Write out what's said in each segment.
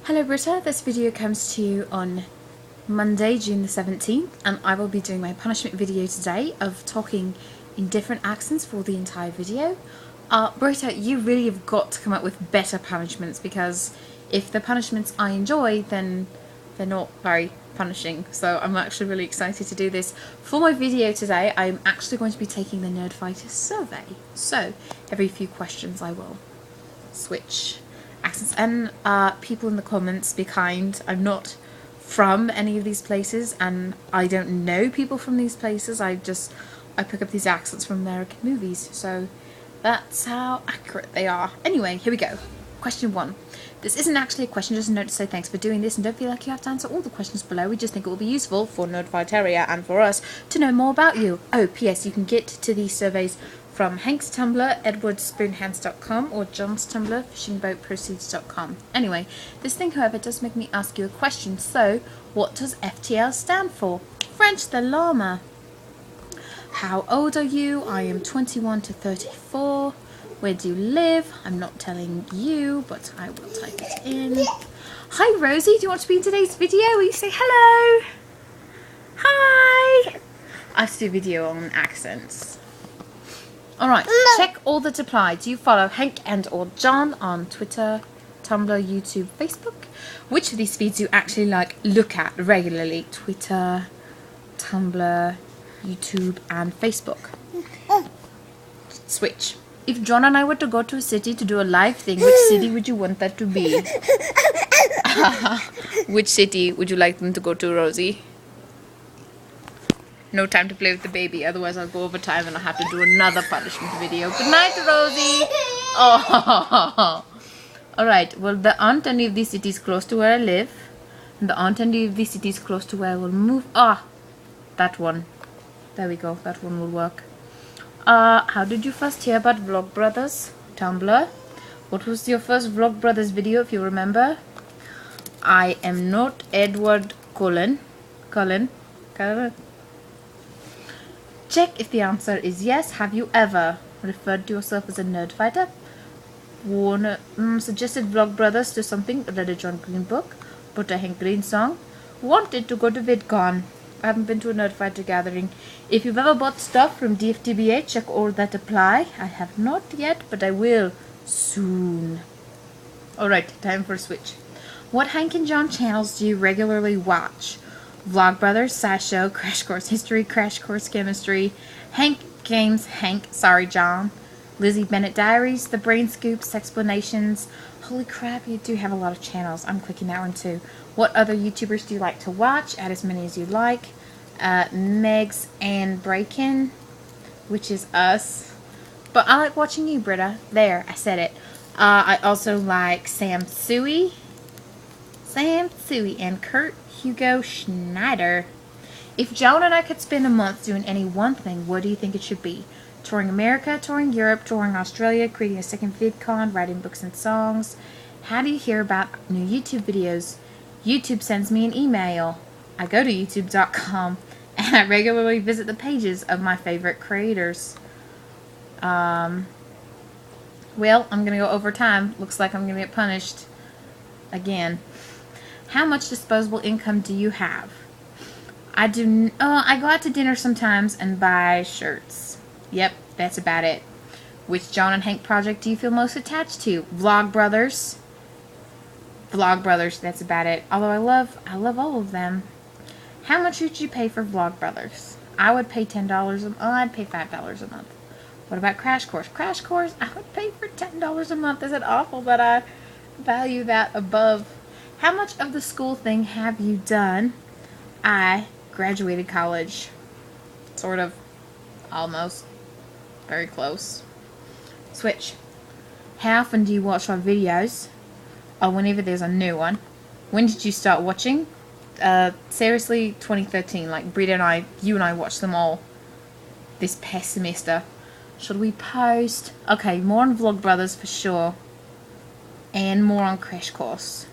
Hello Britta, this video comes to you on Monday, June the 17th, and I will be doing my punishment video today of talking in different accents for the entire video. Britta, you really have got to come up with better punishments, because if the punishments I enjoy, then they're not very punishing. So I'm actually really excited to do this. For my video today, I'm actually going to be taking the Nerdfighter survey. So every few questions I will switch accents, and people in the comments, be kind. I'm not from any of these places and I don't know people from these places. I pick up these accents from American movies, so that's how accurate they are. Anyway, here we go. Question 1. This isn't actually a question, just a note to say thanks for doing this, and don't feel like you have to answer all the questions below. We just think it will be useful for Nerdfighteria and for us to know more about you. Oh, P.S. You can get to these surveys from Hank's Tumblr, edwardspoonhands.com, or John's Tumblr, fishingboatproceeds.com. Anyway, this thing, however, does make me ask you a question. So, what does FTL stand for? French the llama. How old are you? I am 21 to 34. Where do you live? I'm not telling you, but I will type it in. Hi Rosie, do you want to be in today's video? Will you say hello? Hi! I have to do a video on accents. Alright, check all that apply. Do you follow Hank and or John on Twitter, Tumblr, YouTube, Facebook? Which of these feeds do you actually look at regularly? Twitter, Tumblr, YouTube, and Facebook. Switch. If John and I were to go to a city to do a live thing, which city would you want that to be? Which city would you like them to go to, Rosie? No time to play with the baby, otherwise I'll go over time and I'll have to do another punishment video. Good night, Rosie! Oh. Alright, well, there aren't any of these cities close to where I live. And there aren't any of these cities close to where I will move. That one. There we go, that one will work. How did you first hear about Vlogbrothers? Tumblr. What was your first Vlogbrothers video, if you remember? I am not Edward Cullen. Check if the answer is yes. Have you ever referred to yourself as a nerdfighter? Suggested Vlogbrothers to something? Read a John Green book? Put a Hank Green song? Wanted to go to VidCon? I haven't been to a Nerdfighter gathering. If you've ever bought stuff from DFTBA, check all that apply. I have not yet, but I will soon. Alright, time for a switch. What Hank and John channels do you regularly watch? Vlogbrothers, SciShow, Crash Course History, Crash Course Chemistry, Hank Games, Hank, Sorry John, Lizzie Bennett Diaries, The Brain Scoops, Explanations. Holy crap, you do have a lot of channels. I'm clicking that one too. What other YouTubers do you like to watch? Add as many as you like. Megs and Breakin, which is us. But I like watching you, Britta. There, I said it. I also like Sam Tsui and Kurt Hugo Schneider. If Joan and I could spend a month doing any one thing, what do you think it should be? Touring America, touring Europe, touring Australia, creating a second VidCon, writing books and songs. How do you hear about new YouTube videos? YouTube sends me an email. I go to youtube.com and I regularly visit the pages of my favorite creators. Well, I'm going to go over time. Looks like I'm going to get punished again. How much disposable income do you have? I go out to dinner sometimes and buy shirts. Yep, that's about it. Which John and Hank project do you feel most attached to? Vlogbrothers. Vlogbrothers, that's about it. Although I love all of them. How much would you pay for Vlogbrothers? I would pay $10 I'd pay $5 a month. What about Crash Course? Crash Course, I would pay for $10 a month. Is it awful that I value that above? How much of the school thing have you done? I graduated college. Sort of. Almost. Very close. Switch. How often do you watch our videos? Whenever there's a new one. When did you start watching? Seriously, 2013. Like you and I watched them all this past semester. Should we post? Okay, more on Vlogbrothers for sure. And more on Crash Course.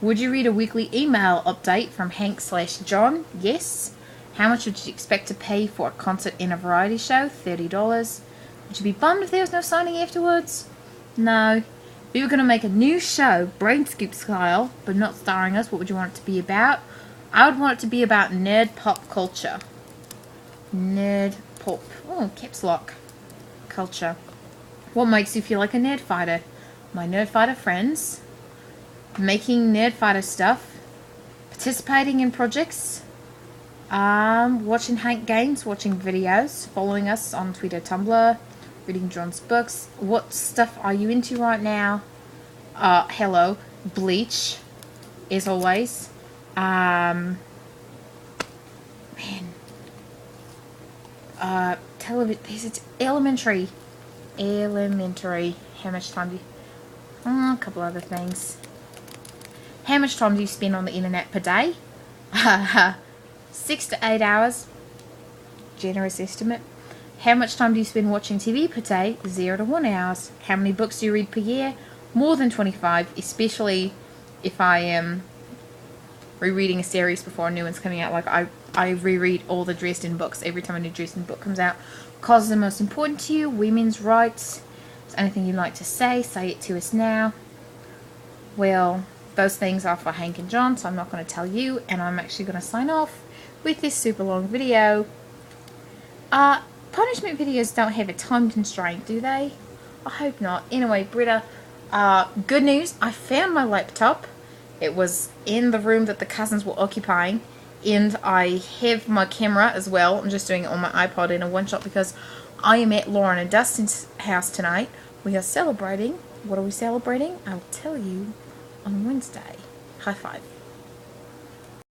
Would you read a weekly email update from Hank/John? Yes. How much would you expect to pay for a concert in a variety show? $30. Would you be bummed if there was no signing afterwards? No. We were going to make a new show, Brain Scoop style, but not starring us. What would you want it to be about? I would want it to be about nerd pop culture. Nerd pop. Oh, caps lock. Culture. What makes you feel like a nerd fighter? My nerd fighter friends. Making nerd fighter stuff. Participating in projects. Watching Hank games. Watching videos. Following us on Twitter, Tumblr. Reading John's books. What stuff are you into right now? Hello. Bleach. As always. Man. Television. It's elementary. Elementary. How much time do you... a couple other things. How much time do you spend on the internet per day? 6 to 8 hours. Generous estimate. How much time do you spend watching TV per day? 0 to 1 hours. How many books do you read per year? More than 25, especially if I am rereading a series before a new one's coming out. Like, I reread all the Dresden books every time a new Dresden book comes out. Causes the most important to you, women's rights. Is there anything you'd like to say? Say it to us now. Well, those things are for Hank and John, so I'm not going to tell you, and I'm actually going to sign off with this super long video. Punishment videos don't have a time constraint, do they? I hope not. Anyway, Britta, good news. I found my laptop. It was in the room that the cousins were occupying, and I have my camera as well. I'm just doing it on my iPod in a one-shot because I am at Lauren and Dustin's house tonight. We are celebrating. What are we celebrating? I will tell you on Wednesday. High five.